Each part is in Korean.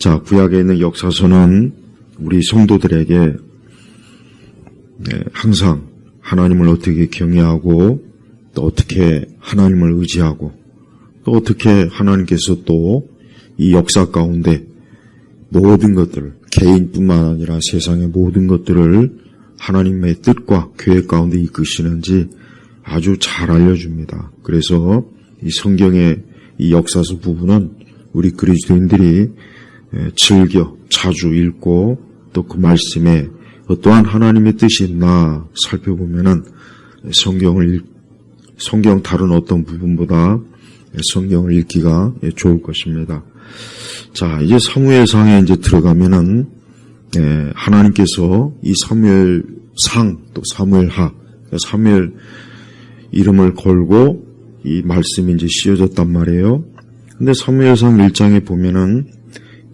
자, 구약에 있는 역사서는 우리 성도들에게 항상 하나님을 어떻게 경외하고 또 어떻게 하나님을 의지하고 또 어떻게 하나님께서 또 이 역사 가운데 모든 것들을 개인뿐만 아니라 세상의 모든 것들을 하나님의 뜻과 계획 가운데 이끄시는지 아주 잘 알려줍니다. 그래서 이 성경의 이 역사서 부분은 우리 그리스도인들이 즐겨 자주 읽고 또 그 말씀에 어떠한 하나님의 뜻이 있나 살펴보면은 성경 다른 어떤 부분보다 성경을 읽기가 좋을 것입니다. 자, 이제 사무엘상에 이제 들어가면은 하나님께서 이 사무엘상 또 사무엘하, 사무엘 이름을 걸고 이 말씀이 이제 씌워졌단 말이에요. 근데 사무엘상 1장에 보면은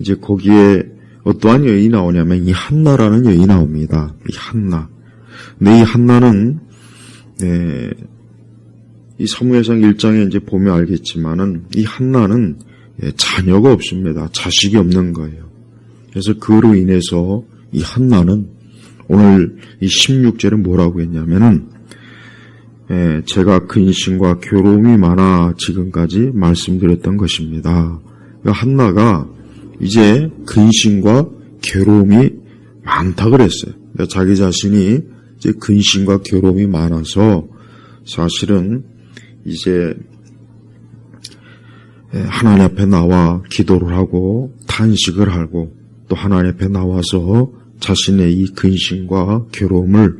이제 거기에 어떠한 여인이 나오냐면 이 한나라는 여인이 나옵니다. 이 한나. 근데 이 한나는 이 사무엘상 1장에 이제 보면 알겠지만은 이 한나는 자녀가 없습니다. 자식이 없는 거예요. 그래서 그로 인해서 이 한나는 오늘 이 16절에 뭐라고 했냐면은 제가 근심과 괴로움이 많아 지금까지 말씀드렸던 것입니다. 한나가 이제 근심과 괴로움이 많다 그랬어요. 그러니까 자기 자신이 이제 근심과 괴로움이 많아서 사실은 이제 하나님 앞에 나와 기도를 하고 탄식을 하고 또 하나님 앞에 나와서 자신의 이 근심과 괴로움을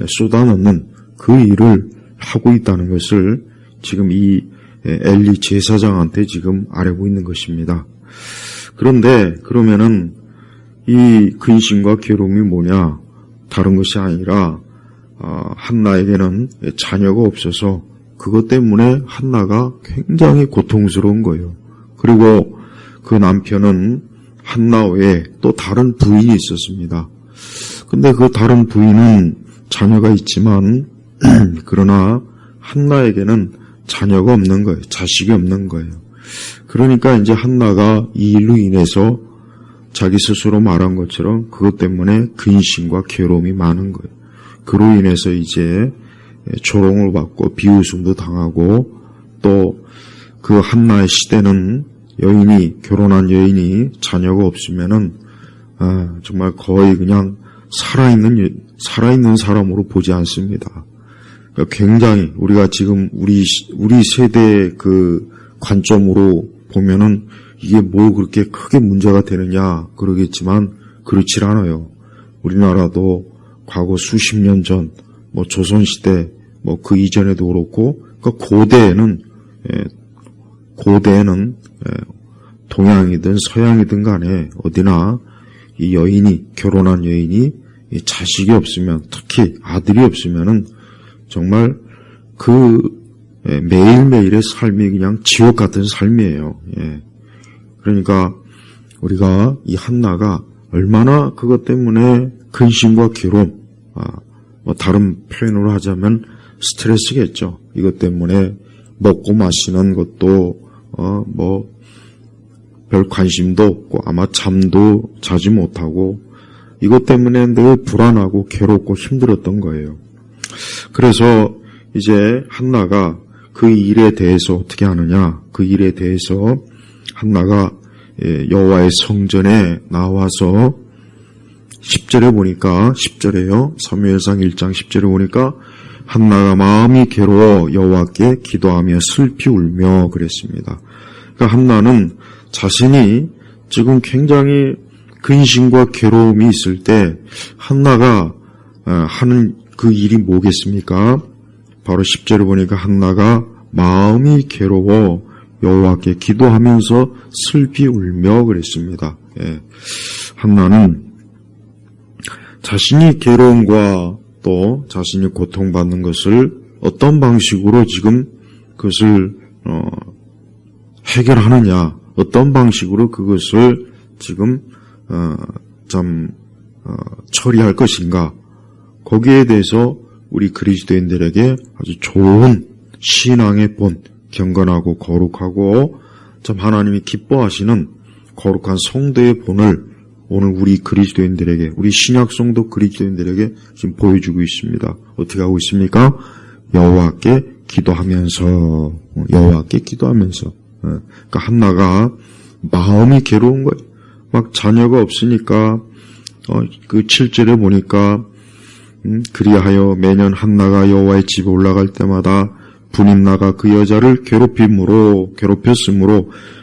쏟아넣는 그 일을 하고 있다는 것을 지금 이 엘리 제사장한테 지금 알고 있는 것입니다. 그런데 그러면은 이 근심과 괴로움이 뭐냐? 다른 것이 아니라 한나에게는 자녀가 없어서 그것 때문에 한나가 굉장히 고통스러운 거예요. 그리고 그 남편은 한나 외에 또 다른 부인이 있었습니다. 근데 그 다른 부인은 자녀가 있지만 그러나 한나에게는 자녀가 없는 거예요. 자식이 없는 거예요. 그러니까 이제 한나가 이 일로 인해서 자기 스스로 말한 것처럼 그것 때문에 근심과 괴로움이 많은 거예요. 그로 인해서 이제 조롱을 받고 비웃음도 당하고 또 그 한나의 시대는 결혼한 여인이 자녀가 없으면은 정말 거의 그냥 살아있는 사람으로 보지 않습니다. 그러니까 굉장히 우리가 지금 우리 세대의 그 관점으로 보면은 이게 뭐 그렇게 크게 문제가 되느냐 그러겠지만 그렇지 않아요. 우리나라도 과거 수십 년 전 조선시대 그 이전에도 그렇고 그러니까 고대에는 동양이든 서양이든 간에 어디나 이 결혼한 여인이 자식이 없으면 특히 아들이 없으면은 정말 그 매일매일의 삶이 그냥 지옥 같은 삶이에요. 그러니까 우리가 이 한나가 얼마나 그것 때문에 근심과 괴로움, 다른 표현으로 하자면 스트레스겠죠. 이것 때문에 먹고 마시는 것도 별 관심도 없고 아마 잠도 자지 못하고 이것 때문에 늘 불안하고 괴롭고 힘들었던 거예요. 그래서 이제 한나가 그 일에 대해서 어떻게 하느냐? 그 일에 대해서 한나가 여호와의 성전에 나와서 10절에 보니까 10절에요. 사무엘상 1장 10절에 보니까 한나가 마음이 괴로워 여호와께 기도하며 슬피 울며 그랬습니다. 그러니까 한나는 자신이 지금 굉장히 근심과 괴로움이 있을 때 한나가 하는 그 일이 뭐겠습니까? 바로 10절에 보니까 한나가 마음이 괴로워 여호와께 기도하면서 슬피 울며 그랬습니다. 한나는 자신이 괴로움과 또 자신이 고통받는 것을 어떤 방식으로 지금 그것을 해결하느냐, 어떤 방식으로 그것을 지금 처리할 것인가, 거기에 대해서 우리 그리스도인들에게 아주 좋은 신앙의 본, 경건하고 거룩하고 참 하나님이 기뻐하시는 거룩한 성도의 본을 오늘 우리 그리스도인들에게, 우리 신약 성도 그리스도인들에게 지금 보여주고 있습니다. 어떻게 하고 있습니까? 여호와께 기도하면서. 그러니까 한나가 마음이 괴로운 거예요. 막 자녀가 없으니까 그 7절에 보니까 그리하여 매년 한나가 여호와의 집에 올라갈 때마다 분임나가 그 여자를 괴롭혔으므로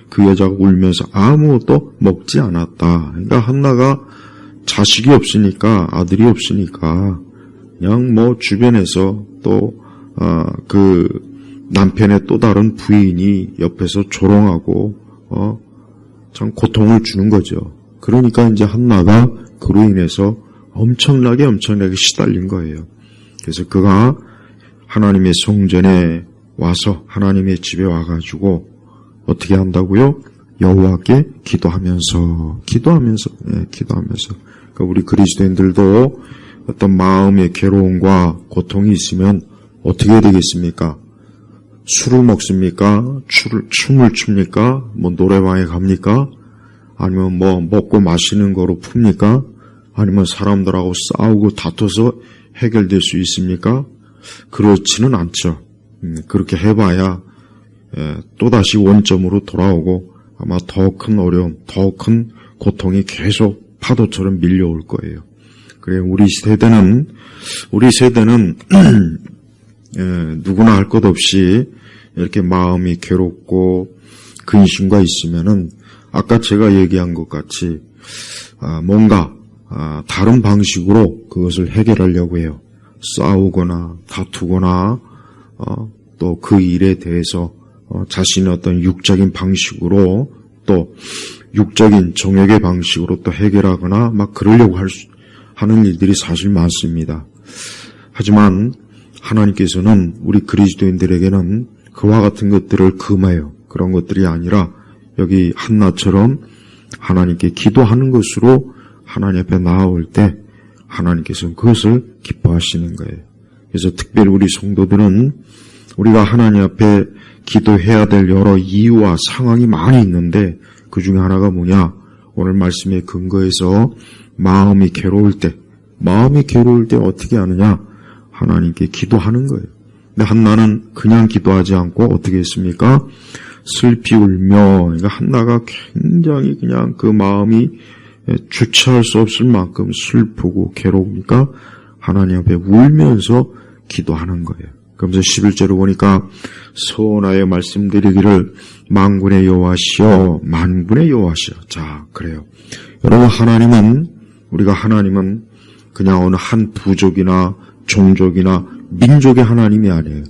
그 여자가 울면서 아무것도 먹지 않았다. 그러니까 한나가 자식이 없으니까, 아들이 없으니까 그냥 뭐 주변에서 또 그 남편의 또 다른 부인이 옆에서 조롱하고 참 고통을 주는 거죠. 그러니까 이제 한나가 그로 인해서 엄청나게 시달린 거예요. 그래서 그가 하나님의 성전에 와서 하나님의 집에 와가지고 어떻게 한다고요? 여호와께 기도하면서. 그러니까 우리 그리스도인들도 어떤 마음의 괴로움과 고통이 있으면 어떻게 해야 되겠습니까? 술을 먹습니까? 춤을 춥니까? 뭐 노래방에 갑니까? 아니면 뭐 먹고 마시는 거로 풉니까? 아니면 사람들하고 싸우고 다퉈서 해결될 수 있습니까? 그렇지는 않죠. 그렇게 해봐야 또다시 원점으로 돌아오고 아마 더 큰 어려움, 더 큰 고통이 계속 파도처럼 밀려올 거예요. 그래 우리 세대는 누구나 할 것 없이 이렇게 마음이 괴롭고 근심과 있으면은 아까 제가 얘기한 것 같이 뭔가 다른 방식으로 그것을 해결하려고 해요. 싸우거나 다투거나 또 그 일에 대해서 자신의 어떤 육적인 방식으로 또 육적인 정욕의 방식으로 또 해결하거나 막 그러려고 하는 일들이 사실 많습니다. 하지만 하나님께서는 우리 그리스도인들에게는 그와 같은 것들을 금해요. 그런 것들이 아니라 여기 한나처럼 하나님께 기도하는 것으로 하나님 앞에 나아올 때 하나님께서는 그것을 기뻐하시는 거예요. 그래서 특별히 우리 성도들은 우리가 하나님 앞에 기도해야 될 여러 이유와 상황이 많이 있는데 그 중에 하나가 뭐냐? 오늘 말씀에 근거해서 마음이 괴로울 때 어떻게 하느냐? 하나님께 기도하는 거예요. 근데 한나는 그냥 기도하지 않고 어떻게 했습니까? 슬피 울며, 그러니까 한나가 굉장히 그냥 그 마음이 주체할 수 없을 만큼 슬프고 괴로우니까 하나님 앞에 울면서 기도하는 거예요. 그러면서 11절을 보니까 서원하여 말씀드리기를 만군의 여호와시여. 자, 그래요. 여러분 우리가 하나님은 그냥 어느 한 부족이나 종족이나 민족의 하나님이 아니에요.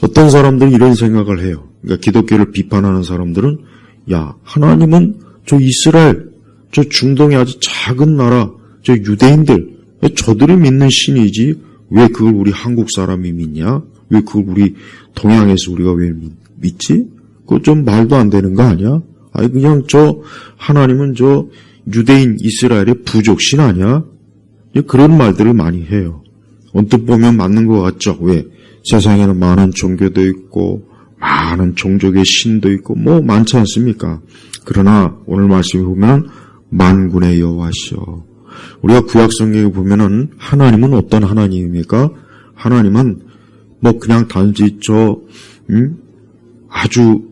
어떤 사람들은 이런 생각을 해요. 그러니까 기독교를 비판하는 사람들은 하나님은 저 이스라엘, 저 중동의 아주 작은 나라, 저 유대인들, 저들이 믿는 신이지 왜 그걸 우리 한국 사람이 믿냐? 왜 그걸 우리 동양에서 우리가 왜 믿지? 그거 좀 말도 안 되는 거 아니야? 그냥 저 하나님은 저 유대인 이스라엘의 부족신 아니야? 그런 말들을 많이 해요. 언뜻 보면 맞는 것 같죠? 왜? 세상에는 많은 종교도 있고 많은 종족의 신도 있고 뭐 많지 않습니까? 그러나 오늘 말씀에 보면 만군의 여호와시여. 우리가 구약 성경에 보면은 하나님은 어떤 하나님입니까? 하나님은 뭐 그냥 단지 아주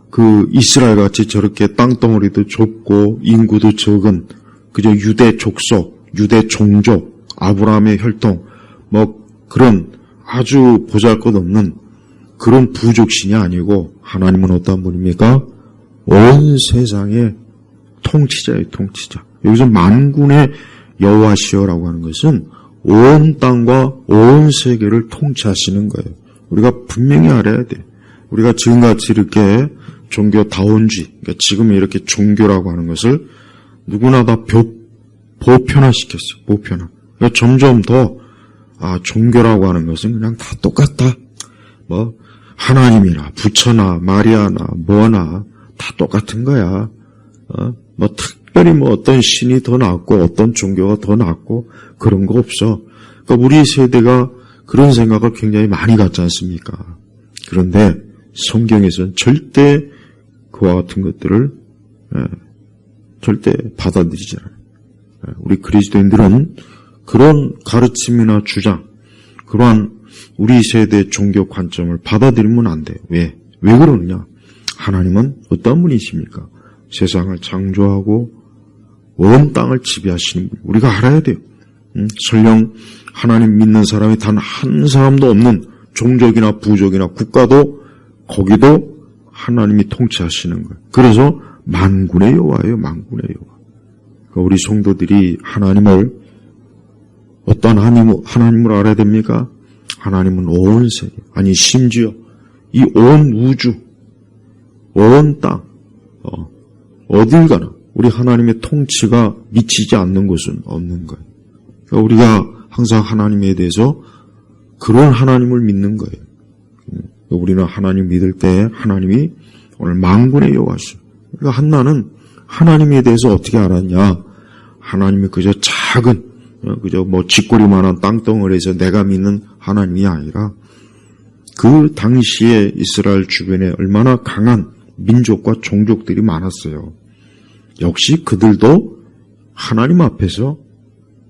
그 이스라엘 같이 저렇게 땅덩어리도 좁고 인구도 적은 그저 유대 족속, 유대 종족, 아브라함의 혈통 뭐 그런 아주 보잘것없는 그런 부족신이 아니고 하나님은 어떤 분입니까? 온 세상의 통치자예요, 통치자. 여기서 만군의 여호와시여라고 하는 것은 온 땅과 온 세계를 통치하시는 거예요. 우리가 분명히 알아야 돼. 우리가 지금같이 이렇게 종교다원주의, 그러니까 지금 이렇게 종교라고 하는 것을 누구나 다 보편화시켰어요. 보편화. 그러니까 점점 더 종교라고 하는 것은 그냥 다 똑같다. 뭐 하나님이나 부처나 마리아나 뭐나 다 똑같은 거야. 뭐 특별히 뭐 어떤 신이 더 낫고 어떤 종교가 더 낫고 그런 거 없어. 그러니까 우리 세대가 그런 생각을 굉장히 많이 갖지 않습니까? 그런데 성경에서는 절대 그와 같은 것들을 절대 받아들이지 않아요. 우리 그리스도인들은 그런 가르침이나 주장, 그러한 우리 세대의 종교 관점을 받아들이면 안 돼요. 왜 그러느냐? 하나님은 어떤 분이십니까? 세상을 창조하고 온 땅을 지배하시는 분. 우리가 알아야 돼요. 설령 하나님 믿는 사람이 단 한 사람도 없는 종족이나 부족이나 국가도 거기도 하나님이 통치하시는 거예요. 그래서 만군의 여호와예요. 만군의 여호와. 그러니까 우리 성도들이 하나님을 어떤 하나님을 알아야 됩니까? 하나님은 온 세계, 아니 심지어 이 온 우주, 온 땅, 어딜 가나 우리 하나님의 통치가 미치지 않는 곳은 없는 거예요. 그러니까 우리가 항상 하나님에 대해서 그런 하나님을 믿는 거예요. 우리는 하나님 믿을 때 하나님이 오늘 만군의 여호와시오. 그러니까 한나는 하나님에 대해서 어떻게 알았냐? 하나님이 그저 작은, 그저 쥐꼬리만한 땅덩어리에서 내가 믿는 하나님이 아니라 그 당시에 이스라엘 주변에 얼마나 강한 민족과 종족들이 많았어요. 역시 그들도 하나님 앞에서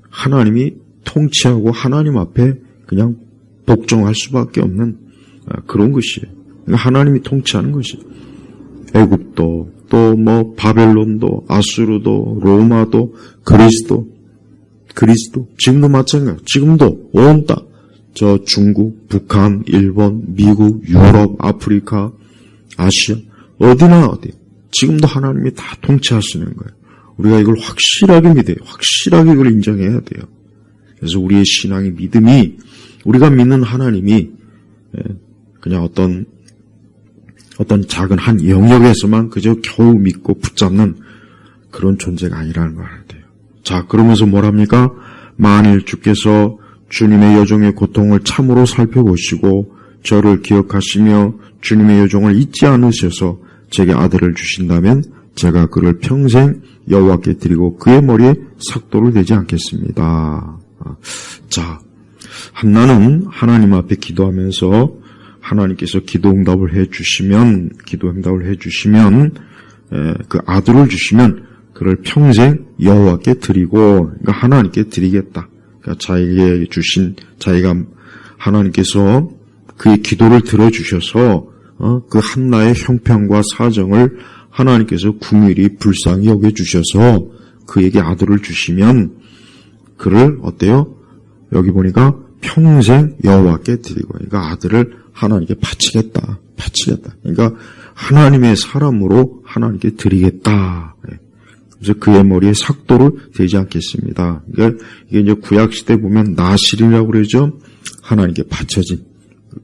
하나님이 통치하고 하나님 앞에 그냥 복종할 수밖에 없는 그런 것이에요. 그러니까 하나님이 통치하는 것이에요. 애굽도 또 바벨론도 아수르도 로마도 그리스도 지금도 마찬가지예요. 지금도 온 땅, 저 중국, 북한, 일본, 미국, 유럽, 아프리카, 아시아 어디나 어디 지금도 하나님이 다 통치하시는 거예요. 우리가 이걸 확실하게 믿어요. 확실하게 이걸 인정해야 돼요. 그래서 우리의 신앙의 믿음이 우리가 믿는 하나님이 그냥 어떤 작은 한 영역에서만 그저 겨우 믿고 붙잡는 그런 존재가 아니라는 걸 알아야 돼요. 자, 그러면서 뭐랍니까? 만일 주께서 주님의 여종의 고통을 참으로 살펴보시고 저를 기억하시며 주님의 여종을 잊지 않으셔서 제게 아들을 주신다면 제가 그를 평생 여호와께 드리고 그의 머리에 삭도를 대지 않겠습니다. 자, 한나는 하나님 앞에 기도하면서 하나님께서 기도 응답을 해주시면 그 아들을 주시면 그를 평생 여호와께 드리고, 그러니까 하나님께 드리겠다. 그러니까 자기가 하나님께서 그의 기도를 들어주셔서 그 한나의 형편과 사정을 하나님께서 긍휼히 불쌍히 여겨주셔서 그에게 아들을 주시면 그를 어때요? 여기 보니까 평생 여호와께 드리고, 그러니까 아들을 하나님께 바치겠다. 그러니까 하나님의 사람으로 하나님께 드리겠다. 그래서 그의 머리에 삭도를 대지 않겠습니다. 그러니까 이게 이제 구약 시대 보면 나실이라고 그러죠. 하나님께 바쳐진.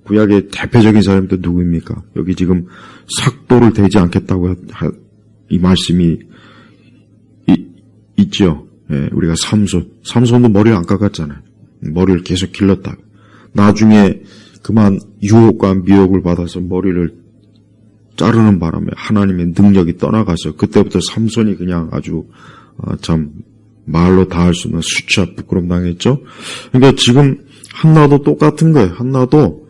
구약의 대표적인 사람도 누구입니까? 여기 지금 삭도를 대지 않겠다고 이 말씀이 있죠. 예, 우리가 삼손도 머리를 안 깎았잖아요. 머리를 계속 길렀다. 나중에 그만 유혹과 미혹을 받아서 머리를 자르는 바람에 하나님의 능력이 떠나가서 그때부터 삼손이 그냥 아주 참 말로 다 할 수 없는 수치와 부끄럼 당했죠. 그러니까 지금 한나도 똑같은 거예요. 한나도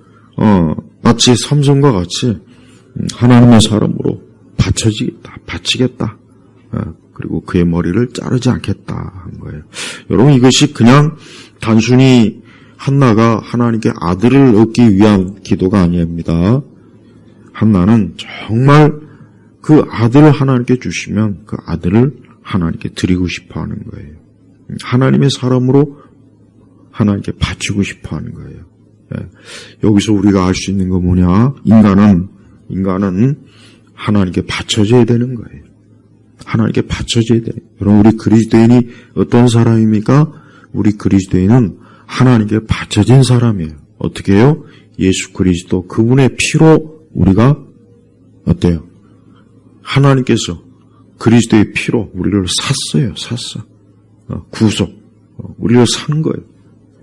마치 삼손과 같이 하나님의 사람으로 바치겠다. 그리고 그의 머리를 자르지 않겠다 한 거예요. 여러분, 이것이 그냥 단순히 한나가 하나님께 아들을 얻기 위한 기도가 아닙니다. 한나는 정말 그 아들을 하나님께 주시면 그 아들을 하나님께 드리고 싶어 하는 거예요. 하나님의 사람으로 하나님께 바치고 싶어 하는 거예요. 여기서 우리가 알 수 있는 거 뭐냐? 인간은 하나님께 바쳐져야 되는 거예요. 하나님께 바쳐져야 돼요. 여러분, 우리 그리스도인이 어떤 사람입니까? 우리 그리스도인은 하나님께 바쳐진 사람이에요. 어떻게 해요? 예수 그리스도 그분의 피로 우리가 어때요? 하나님께서 그리스도의 피로 우리를 샀어요. 구속. 우리를 산 거예요.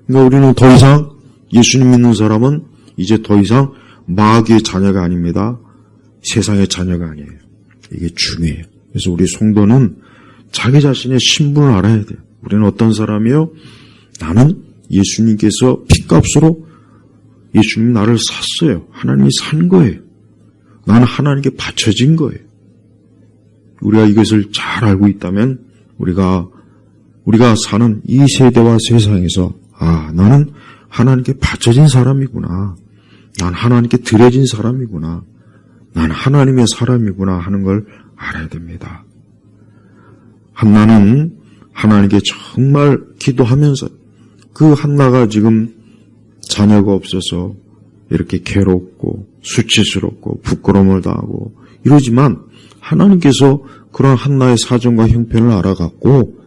그러니까 우리는 더 이상 예수님 믿는 사람은 이제 더 이상 마귀의 자녀가 아닙니다. 세상의 자녀가 아니에요. 이게 중요해요. 그래서 우리 성도는 자기 자신의 신분을 알아야 돼요. 우리는 어떤 사람이요? 나는 예수님께서 핏값으로 예수님 나를 샀어요. 하나님이 산 거예요. 나는 하나님께 바쳐진 거예요. 우리가 이것을 잘 알고 있다면 우리가 사는 이 세대와 세상에서 나는 하나님께 바쳐진 사람이구나. 난 하나님께 드려진 사람이구나. 난 하나님의 사람이구나 하는 걸 알아야 됩니다. 한나는 하나님께 정말 기도하면서 그 한나가 지금 자녀가 없어서 이렇게 괴롭고 수치스럽고 부끄러움을 당하고 이러지만 하나님께서 그런 한나의 사정과 형편을 알아갖고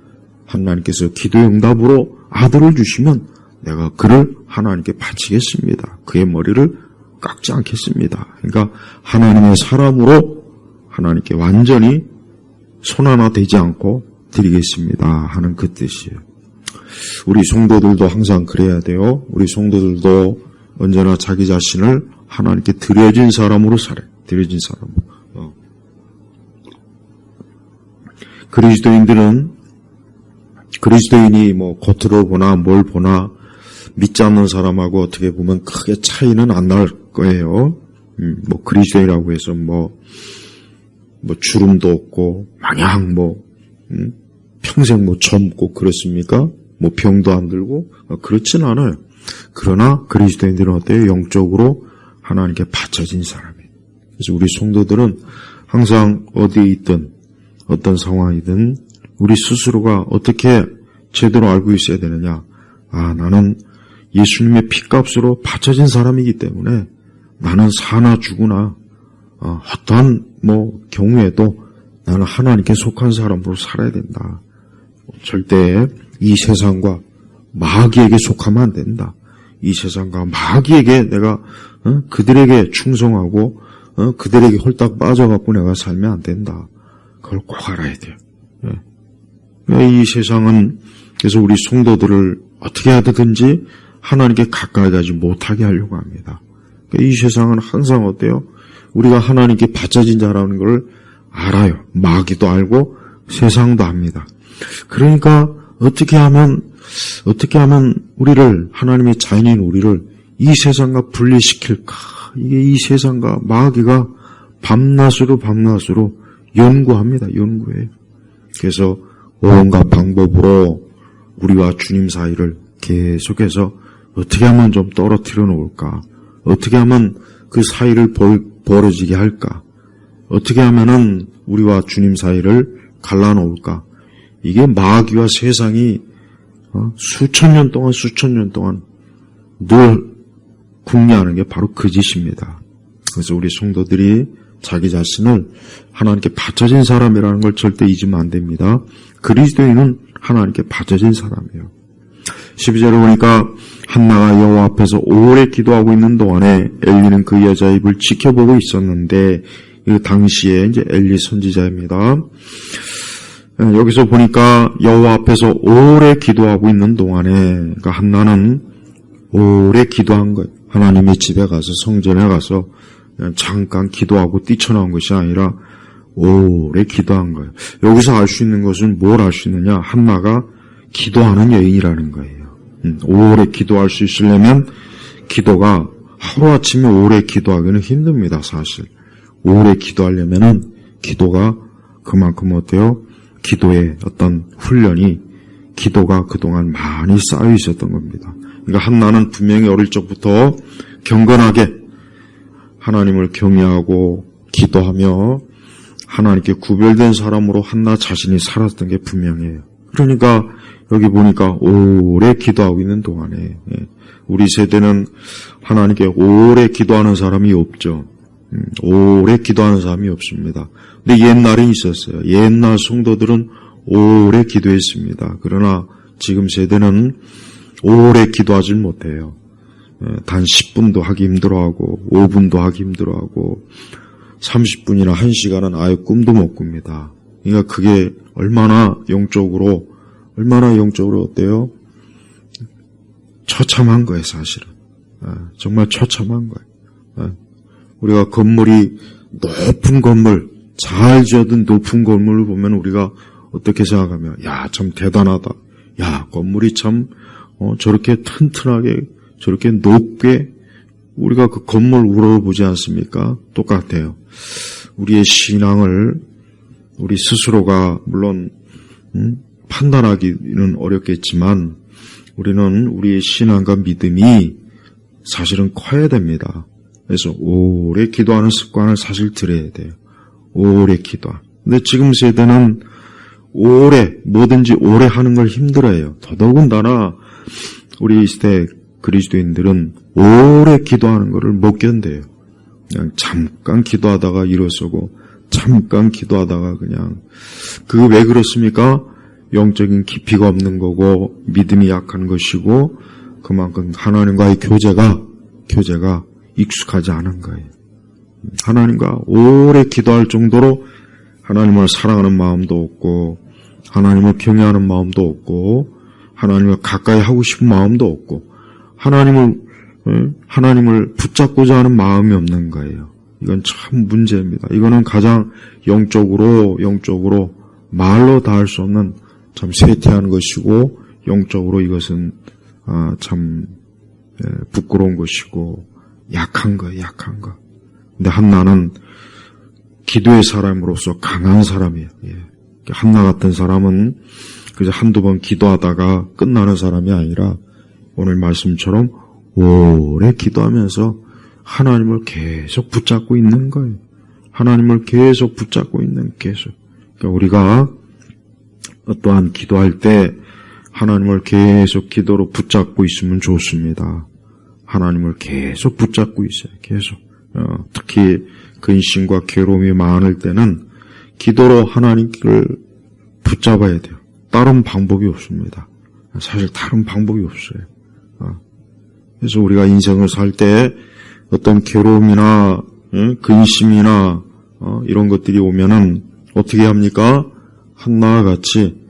하나님께서 기도의 응답으로 아들을 주시면 내가 그를 하나님께 바치겠습니다. 그의 머리를 깎지 않겠습니다. 그러니까 하나님의 사람으로 하나님께 완전히 손 하나 대지 않고 드리겠습니다 하는 그 뜻이에요. 우리 성도들도 항상 그래야 돼요. 우리 성도들도 언제나 자기 자신을 하나님께 드려진 사람으로 살아요. 드려진 사람으로. 그리스도인이 뭐 겉으로 보나 뭘 보나 믿지 않는 사람하고 어떻게 보면 크게 차이는 안 날 거예요. 뭐 그리스도인이라고 해서 뭐 주름도 없고 마냥 평생 젊고 그렇습니까? 뭐 병도 안 들고 그렇진 않아요. 그러나 그리스도인들은 어때요? 영적으로 하나님께 바쳐진 사람이에요. 그래서 우리 성도들은 항상 어디에 있든 어떤 상황이든 우리 스스로가 어떻게 제대로 알고 있어야 되느냐. 나는 예수님의 피값으로 바쳐진 사람이기 때문에 나는 사나 죽으나 어떠한 경우에도 나는 하나님께 속한 사람으로 살아야 된다. 절대 이 세상과 마귀에게 속하면 안 된다. 이 세상과 마귀에게 내가 그들에게 충성하고 그들에게 홀딱 빠져갖고 내가 살면 안 된다. 그걸 꼭 알아야 돼요. 이 세상은 그래서 우리 성도들을 어떻게 하든지 하나님께 가까이 가지 못하게 하려고 합니다. 이 세상은 항상 어때요? 우리가 하나님께 바쳐진 자라는 걸 알아요. 마귀도 알고 세상도 압니다. 그러니까 어떻게 하면 우리를 하나님의 자녀인 우리를 이 세상과 분리시킬까? 이게 이 세상과 마귀가 밤낮으로 연구합니다. 연구해요. 그래서 온갖 방법으로 우리와 주님 사이를 계속해서 어떻게 하면 좀 떨어뜨려 놓을까? 어떻게 하면 그 사이를 벌어지게 할까? 어떻게 하면은 우리와 주님 사이를 갈라놓을까? 이게 마귀와 세상이 수천 년 동안 늘 궁리하는 게 바로 그 짓입니다. 그래서 우리 성도들이 자기 자신을 하나님께 바쳐진 사람이라는 걸 절대 잊으면 안 됩니다. 그리스도인은 하나님께 바쳐진 사람이에요. 12절에 보니까 한나가 여호와 앞에서 오래 기도하고 있는 동안에 엘리는 그 여자의 입을 지켜보고 있었는데 이 당시에 이제 엘리 선지자입니다. 여기서 보니까 여호와 앞에서 오래 기도하고 있는 동안에 그러니까 한나는 오래 기도한 거예요. 하나님의 집에 가서 성전에 가서 그냥 잠깐 기도하고 뛰쳐나온 것이 아니라 오래 기도한 거예요. 여기서 알 수 있는 것은 뭘 알 수 있느냐? 한나가 기도하는 여인이라는 거예요. 오래 기도할 수 있으려면 기도가 하루아침에 오래 기도하기는 힘듭니다. 사실 오래 기도하려면은 기도가 그만큼 어때요? 기도의 어떤 훈련이 기도가 그동안 많이 쌓여 있었던 겁니다. 그러니까 한나는 분명히 어릴 적부터 경건하게 하나님을 경외하고 기도하며 하나님께 구별된 사람으로 한나 자신이 살았던 게 분명해요. 그러니까 여기 보니까 오래 기도하고 있는 동안에 우리 세대는 하나님께 오래 기도하는 사람이 없죠. 오래 기도하는 사람이 없습니다. 근데 옛날에 있었어요. 옛날 성도들은 오래 기도했습니다. 그러나 지금 세대는 오래 기도하지 못해요. 단 10분도 하기 힘들어하고 5분도 하기 힘들어하고 30분이나 1시간은 아예 꿈도 못 꿉니다. 그러니까 그게 얼마나 영적으로 어때요? 처참한 거예요, 사실은. 정말 처참한 거예요. 우리가 높은 건물, 잘 지어둔 높은 건물을 보면 우리가 어떻게 생각하면, 참 대단하다. 건물이 참, 저렇게 튼튼하게, 저렇게 높게, 우리가 그 건물 우러러보지 않습니까? 똑같아요. 우리의 신앙을 우리 스스로가 물론 판단하기는 어렵겠지만 우리는 우리의 신앙과 믿음이 사실은 커야 됩니다. 그래서 오래 기도하는 습관을 사실 들여야 돼요. 오래 기도. 근데 지금 세대는 뭐든지 오래 하는 걸 힘들어해요. 더더군다나 우리 시대 그리스도인들은 오래 기도하는 것을 못 견뎌요. 그냥 잠깐 기도하다가 일어서고 잠깐 기도하다가 그냥 왜 그렇습니까? 영적인 깊이가 없는 거고 믿음이 약한 것이고 그만큼 하나님과의 교제가 익숙하지 않은 거예요. 하나님과 오래 기도할 정도로 하나님을 사랑하는 마음도 없고 하나님을 경외하는 마음도 없고 하나님을 가까이 하고 싶은 마음도 없고 하나님을 붙잡고자 하는 마음이 없는 거예요. 이건 참 문제입니다. 이거는 가장 영적으로 말로 다 할 수 없는 참 쇠퇴한 것이고 영적으로 이것은 참 부끄러운 것이고 약한 거예요. 약한 거. 근데 한나는 기도의 사람으로서 강한 사람이에요. 한나 같은 사람은 그저 한두 번 기도하다가 끝나는 사람이 아니라 오늘 말씀처럼 오래 기도하면서 하나님을 계속 붙잡고 있는 거예요. 하나님을 계속 붙잡고 있는 계속. 그러니까 우리가 또한 기도할 때 하나님을 계속 기도로 붙잡고 있으면 좋습니다. 하나님을 계속 붙잡고 있어요. 계속. 특히 근심과 괴로움이 많을 때는 기도로 하나님을 붙잡아야 돼요. 다른 방법이 없습니다. 사실 다른 방법이 없어요. 그래서 우리가 인생을 살 때 어떤 괴로움이나 근심이나 이런 것들이 오면은 어떻게 합니까? 한나와 같이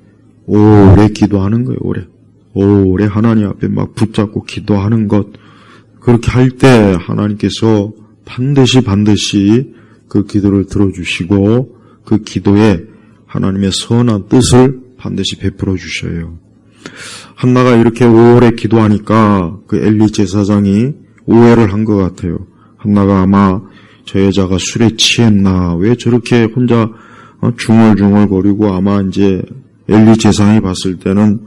오래 기도하는 거예요. 오래 하나님 앞에 막 붙잡고 기도하는 것. 그렇게 할 때 하나님께서 반드시 그 기도를 들어주시고 그 기도에 하나님의 선한 뜻을 반드시 베풀어 주셔요. 한나가 이렇게 오래 기도하니까 그 엘리 제사장이 오해를 한 것 같아요. 한나가 아마 저 여자가 술에 취했나, 왜 저렇게 혼자 중얼중얼거리고, 아마 이제 엘리 제사장이 봤을 때는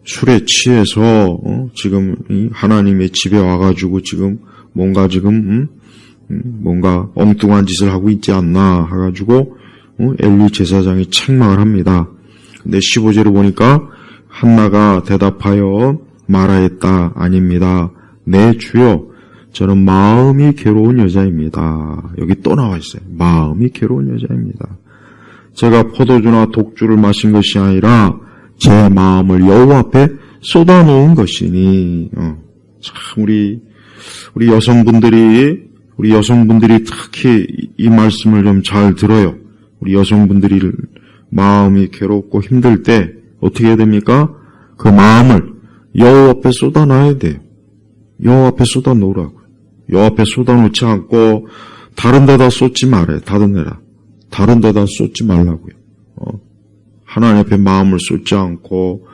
술에 취해서 지금 하나님의 집에 와가지고 지금 뭔가 엉뚱한 짓을 하고 있지 않나 해가지고 엘리 제사장이 책망을 합니다. 근데 15절을 보니까 한나가 대답하여 말하였다. 아닙니다. 내 주여, 저는 마음이 괴로운 여자입니다. 여기 또 나와 있어요. 마음이 괴로운 여자입니다. 제가 포도주나 독주를 마신 것이 아니라 제 마음을 여호와 앞에 쏟아놓은 것이니. 참 우리 여성분들이 특히 이 말씀을 좀 잘 들어요. 우리 여성분들이 마음이 괴롭고 힘들 때 어떻게 해야 됩니까? 그 마음을 여호와 앞에 쏟아놔야 돼요. 여호와 앞에 쏟아놓으라고요. 여호와 앞에 쏟아놓지 않고 다른 데다 쏟지 말아요. 다른 데다 쏟지 말라고요. 하나님 앞에 마음을 쏟지 않고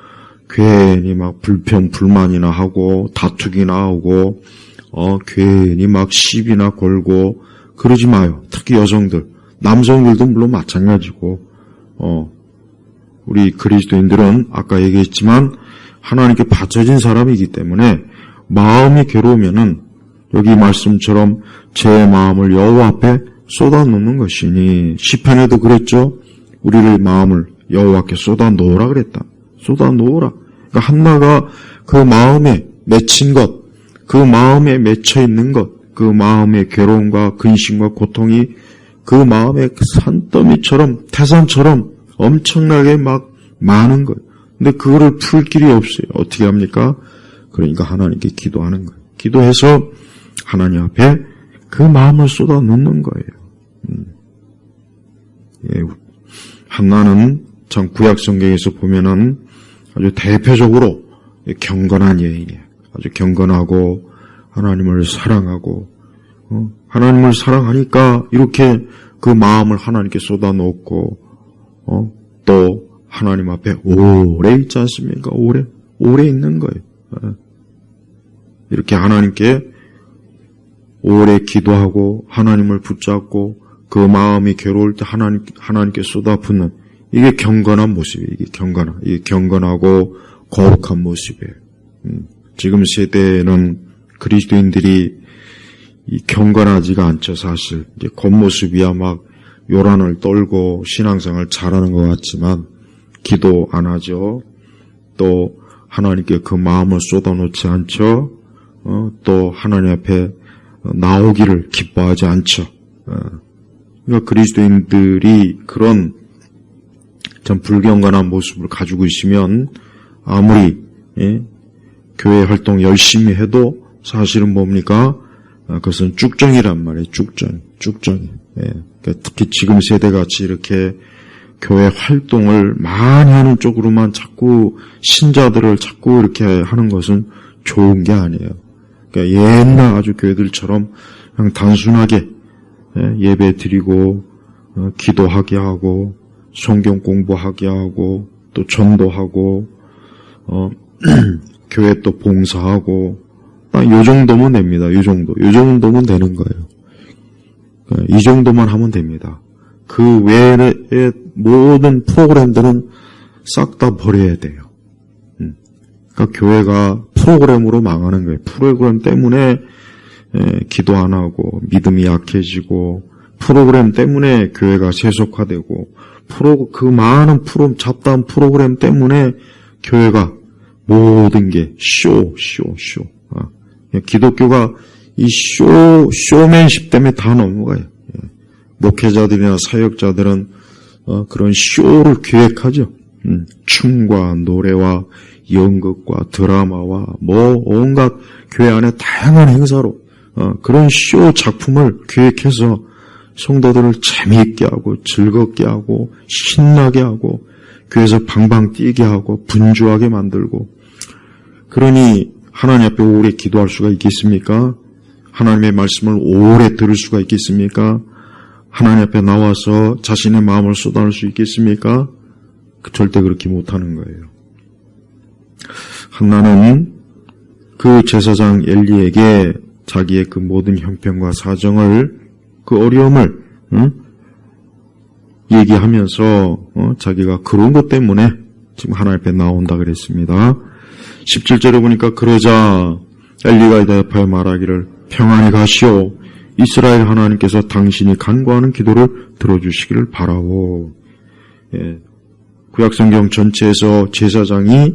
괜히 막 불만이나 하고 다투기나 하고 괜히 막 시비나 걸고 그러지 마요. 특히 여성들, 남성들도 물론 마찬가지고 우리 그리스도인들은 아까 얘기했지만 하나님께 바쳐진 사람이기 때문에 마음이 괴로우면은 여기 말씀처럼 제 마음을 여호와 앞에 쏟아놓는 것이니, 시편에도 그랬죠. 우리를 마음을 여호와께 쏟아놓으라 그랬다. 쏟아놓으라. 그러니까 한나가 그 마음에 맺힌 것, 그 마음에 맺혀 있는 것, 그 마음의 괴로움과 근심과 고통이 그 마음의 산더미처럼 태산처럼 엄청나게 막 많은 거예요. 근데 그거를 풀 길이 없어요. 어떻게 합니까? 그러니까 하나님께 기도하는 거예요. 기도해서 하나님 앞에 그 마음을 쏟아 놓는 거예요. 한나는 참 구약 성경에서 보면은 아주 대표적으로 경건한 여인이에요. 아주 경건하고 하나님을 사랑하고 하나님을 사랑하니까 이렇게 그 마음을 하나님께 쏟아 놓고 또 하나님 앞에 오래 있지 않습니까? 오래 있는 거예요. 이렇게 하나님께 오래 기도하고 하나님을 붙잡고 그 마음이 괴로울 때 하나님께 쏟아붓는 이게 경건한 모습이에요. 이게 경건하고 거룩한 모습이에요. 지금 세대에는 그리스도인들이 이 경건하지가 않죠, 사실. 이제 겉모습이야 막 요란을 떨고 신앙생활 잘하는 것 같지만 기도 안 하죠. 또 하나님께 그 마음을 쏟아놓지 않죠. 또 하나님 앞에 나오기를 기뻐하지 않죠. 그러니까 그리스도인들이 그런 참 불경건한 모습을 가지고 있으면 아무리 교회 활동 열심히 해도 사실은 뭡니까? 그것은 쭉정이란 말이에요. 쭉정이. 그러니까 특히 지금 세대같이 이렇게 교회 활동을 많이 하는 쪽으로만 자꾸 신자들을 자꾸 이렇게 하는 것은 좋은 게 아니에요. 그러니까 옛날 아주 교회들처럼 그냥 단순하게 예배 드리고 기도하게 하고 성경 공부하게 하고 또 전도하고 교회 또 봉사하고 딱 요 정도면 됩니다. 요 정도면 되는 거예요. 이 정도만 하면 됩니다. 그 외의 모든 프로그램들은 싹 다 버려야 돼요. 그러니까 교회가 프로그램으로 망하는 거예요. 프로그램 때문에 기도 안 하고 믿음이 약해지고 프로그램 때문에 교회가 세속화되고 그 많은 잡다한 프로그램 때문에 교회가 모든 게 쇼. 기독교가 이 쇼맨십 때문에 다 넘어가요. 목회자들이나 사역자들은 그런 쇼를 기획하죠. 춤과 노래와 연극과 드라마와 온갖 교회 안에 다양한 행사로 그런 쇼 작품을 기획해서 성도들을 재미있게 하고 즐겁게 하고 신나게 하고 교회에서 방방 뛰게 하고 분주하게 만들고 그러니 하나님 앞에 오래 기도할 수가 있겠습니까? 하나님의 말씀을 오래 들을 수가 있겠습니까? 하나님 앞에 나와서 자신의 마음을 쏟아낼 수 있겠습니까? 절대 그렇게 못하는 거예요. 한나는 그 제사장 엘리에게 자기의 그 모든 형편과 사정을 그 어려움을 얘기하면서 자기가 그런 것 때문에 지금 하나님 앞에 나온다 그랬습니다. 17절에 보니까 그러자 엘리가 대답하여 말하기를 평안히 가시오. 이스라엘 하나님께서 당신이 간구하는 기도를 들어주시기를 바라오. 구약성경 전체에서 제사장이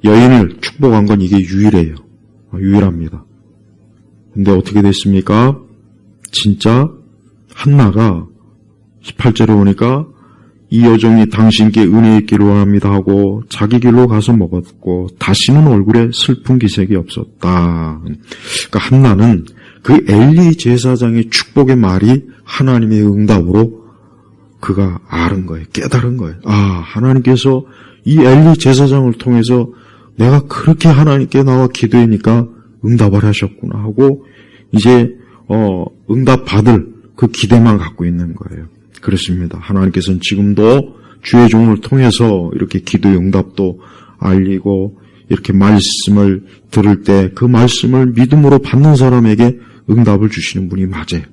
여인을 축복한 건 이게 유일해요. 유일합니다. 근데 어떻게 됐습니까? 진짜 한나가 18절에 보니까 이 여종이 당신께 은혜 있기를 원합니다 하고 자기 길로 가서 먹었고 다시는 얼굴에 슬픈 기색이 없었다. 그러니까 한나는 그 엘리 제사장의 축복의 말이 하나님의 응답으로 그가 아는 거예요. 깨달은 거예요. 하나님께서 이 엘리 제사장을 통해서 내가 그렇게 하나님께 나와 기도하니까 응답을 하셨구나 하고 이제 응답받을 그 기대만 갖고 있는 거예요. 그렇습니다. 하나님께서는 지금도 주의 종을 통해서 이렇게 기도의 응답도 알리고 이렇게 말씀을 들을 때 그 말씀을 믿음으로 받는 사람에게 응답을 주시는 분이 맞아요.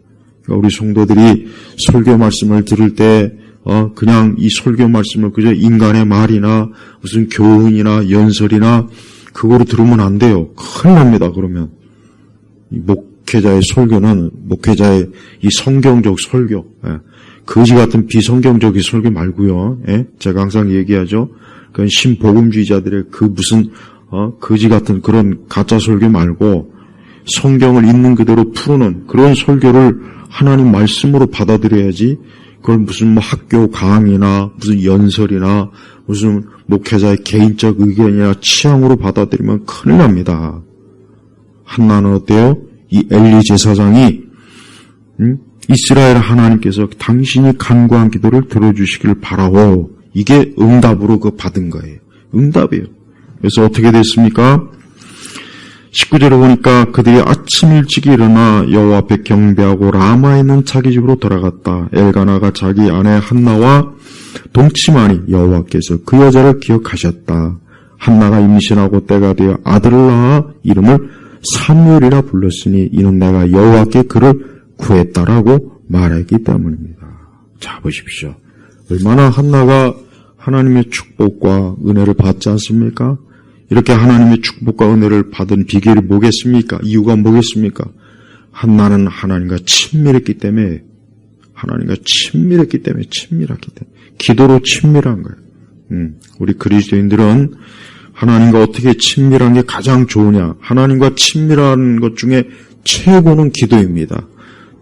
그러니까 우리 성도들이 설교 말씀을 들을 때 그냥 이 설교 말씀을 그저 인간의 말이나 무슨 교훈이나 연설이나 그거로 들으면 안 돼요. 큰일 납니다. 그러면 이 목회자의 설교는 목회자의 이 성경적 설교, 거지 같은 비성경적인 설교 말고요. 제가 항상 얘기하죠. 그건 신복음주의자들의 그 무슨 거지 같은 그런 가짜 설교 말고 성경을 있는 그대로 풀어놓은 그런 설교를 하나님 말씀으로 받아들여야지. 그걸 무슨 학교 강의나 무슨 연설이나 무슨 목회자의 개인적 의견이나 취향으로 받아들이면 큰일 납니다. 한나는 어때요? 이 엘리 제사장이 이스라엘 하나님께서 당신이 간구한 기도를 들어주시기를 바라오. 이게 응답으로 받은 거예요. 응답이에요. 그래서 어떻게 됐습니까? 19절에 보니까 그들이 아침 일찍 일어나 여호와 앞에 경배하고 라마에 있는 자기 집으로 돌아갔다. 엘가나가 자기 아내 한나와 동침하니 여호와께서 그 여자를 기억하셨다. 한나가 임신하고 때가 되어 아들을 낳아 이름을 사무엘이라 불렀으니 이는 내가 여호와께 그를 구했다라고 말했기 때문입니다. 자, 보십시오. 얼마나 한나가 하나님의 축복과 은혜를 받지 않습니까? 이렇게 하나님의 축복과 은혜를 받은 비결이 뭐겠습니까? 이유가 뭐겠습니까? 한나는 하나님과 친밀했기 때문에, 기도로 친밀한 거예요. 우리 그리스도인들은 하나님과 어떻게 친밀한 게 가장 좋으냐? 하나님과 친밀한 것 중에 최고는 기도입니다.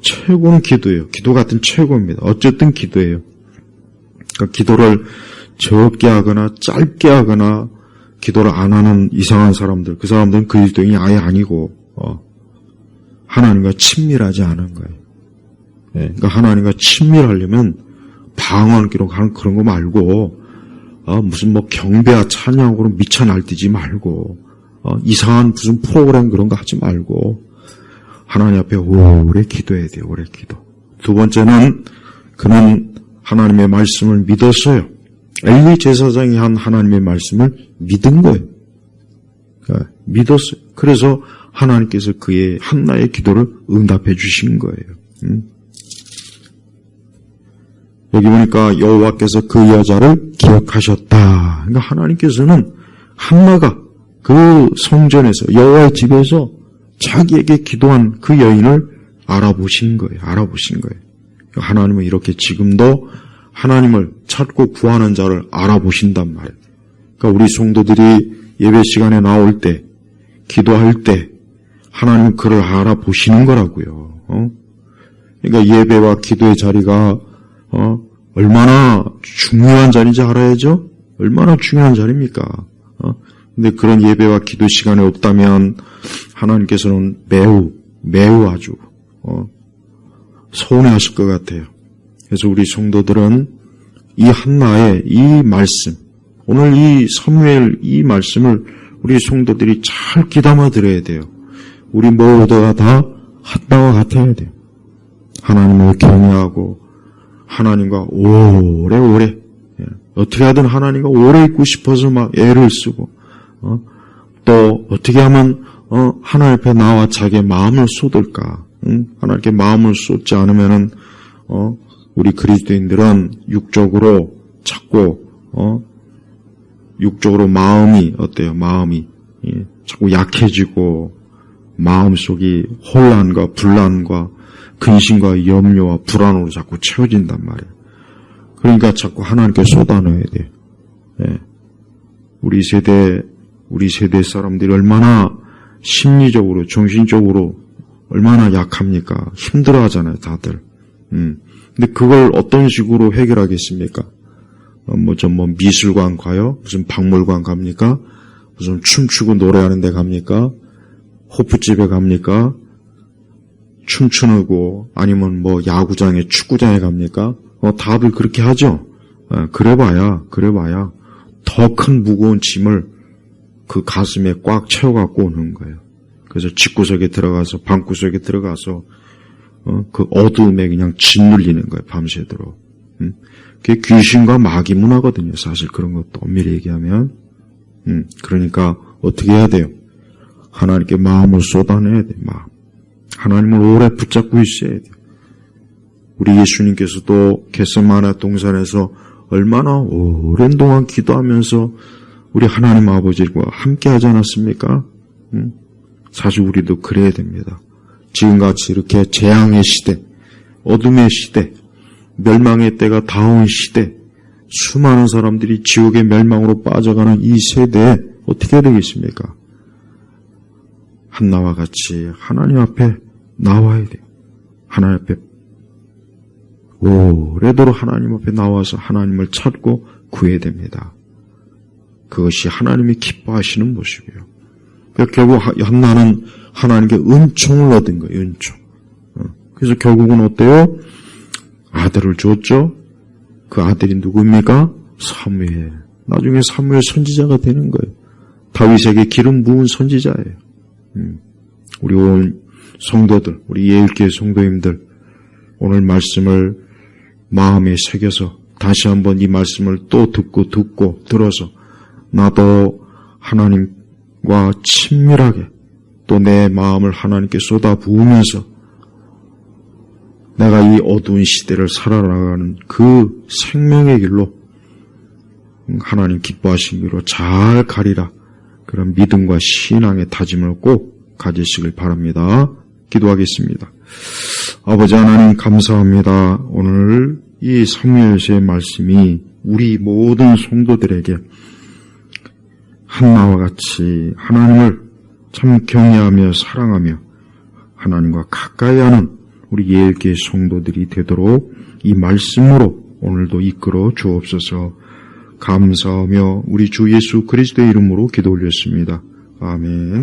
최고는 기도예요. 기도 같은 최고입니다. 어쨌든 기도예요. 그러니까 기도를 적게 하거나 짧게 하거나 기도를 안 하는 이상한 사람들, 그 사람들은 그리스도인이 아예 아니고 하나님과 친밀하지 않은 거예요. 그러니까 하나님과 친밀하려면 방언 기록하는 그런 거 말고 무슨 뭐 경배와 찬양으로 미쳐 날뛰지 말고 이상한 무슨 프로그램 그런 거 하지 말고 하나님 앞에 오래 기도해야 돼요. 오래 기도. 두 번째는 그는 하나님의 말씀을 믿었어요. 엘리 제사장이 한 하나님의 말씀을 믿은 거예요. 그러니까 믿었어요. 그래서 하나님께서 그의 한나의 기도를 응답해 주신 거예요. 여기 보니까 여호와께서 그 여자를 기억하셨다. 그러니까 하나님께서는 한나가 그 성전에서 여호와의 집에서 자기에게 기도한 그 여인을 알아보신 거예요. 하나님은 이렇게 지금도 하나님을 찾고 구하는 자를 알아보신단 말이에요. 그러니까 우리 성도들이 예배 시간에 나올 때, 기도할 때 하나님은 그를 알아보시는 거라고요. 그러니까 예배와 기도의 자리가 얼마나 중요한 자리인지 알아야죠? 얼마나 중요한 자리입니까? 근데 그런 예배와 기도 시간에 없다면 하나님께서는 매우 아주 서운해하실 것 같아요. 그래서 우리 성도들은 이 한나의 이 말씀, 오늘 이 사무엘 이 말씀을 우리 성도들이 잘 귀담아 들어야 돼요. 우리 모두가 다 한나와 같아야 돼요. 하나님을 경외하고 하나님과 오래오래 어떻게 하든 하나님과 오래 있고 싶어서 막 애를 쓰고 또 어떻게 하면 하나님 앞에 나와 자기의 마음을 쏟을까? 하나님께 마음을 쏟지 않으면은 우리 그리스도인들은 육적으로 자꾸 육적으로 마음이 어때요? 마음이 자꾸 약해지고 마음속이 혼란과 분란과 근심과 염려와 불안으로 자꾸 채워진단 말이에요. 그러니까 자꾸 하나님께 쏟아넣어야 돼요. 우리 세대 사람들이 얼마나 심리적으로, 정신적으로 얼마나 약합니까? 힘들어하잖아요, 다들. 근데 그걸 어떤 식으로 해결하겠습니까? 미술관 가요? 무슨 박물관 갑니까? 무슨 춤추고 노래하는 데 갑니까? 호프집에 갑니까? 춤추고 아니면 야구장에 축구장에 갑니까? 다들 그렇게 하죠. 그래봐야 더 큰 무거운 짐을 그 가슴에 꽉 채워갖고 오는 거예요. 그래서 집구석에 들어가서 방구석에 들어가서 그 어두움에 그냥 짓눌리는 거예요. 밤새도록. 그게 귀신과 마귀 문화거든요. 사실 그런 것도 엄밀히 얘기하면. 그러니까 어떻게 해야 돼요? 하나님께 마음을 쏟아내야 돼요. 마음. 하나님을 오래 붙잡고 있어야 돼요. 우리 예수님께서도 겟세마네 동산에서 얼마나 오랜 동안 기도하면서 우리 하나님 아버지와 함께 하지 않았습니까? 사실 우리도 그래야 됩니다. 지금같이 이렇게 재앙의 시대, 어둠의 시대, 멸망의 때가 다가온 시대, 수많은 사람들이 지옥의 멸망으로 빠져가는 이 세대에 어떻게 해야 되겠습니까? 한나와 같이 하나님 앞에 나와야 돼요. 하나님 앞에 오래도록 하나님 앞에 나와서 하나님을 찾고 구해야 됩니다. 그것이 하나님이 기뻐하시는 모습이에요. 결국 한나는 하나님께 은총을 얻은 거예요. 은총. 그래서 결국은 어때요? 아들을 줬죠. 그 아들이 누구입니까? 사무엘. 나중에 사무엘 선지자가 되는 거예요. 다윗에게 기름 부은 선지자예요. 우리 온 성도들, 우리 예일교회 성도님들 오늘 말씀을 마음에 새겨서 다시 한번 이 말씀을 또 듣고 들어서 나도 하나님과 친밀하게 또 내 마음을 하나님께 쏟아 부으면서 내가 이 어두운 시대를 살아나가는 그 생명의 길로 하나님 기뻐하시기로 잘 가리라. 그런 믿음과 신앙의 다짐을 꼭 가지시길 바랍니다. 기도하겠습니다. 아버지 하나님 감사합니다. 오늘 이 사무엘서의 말씀이 우리 모든 성도들에게 한나와 같이 하나님을 참 경외하며 사랑하며 하나님과 가까이 하는 우리 예일교회 성도들이 되도록 이 말씀으로 오늘도 이끌어 주옵소서. 감사하며 우리 주 예수 그리스도의 이름으로 기도 올렸습니다. 아멘.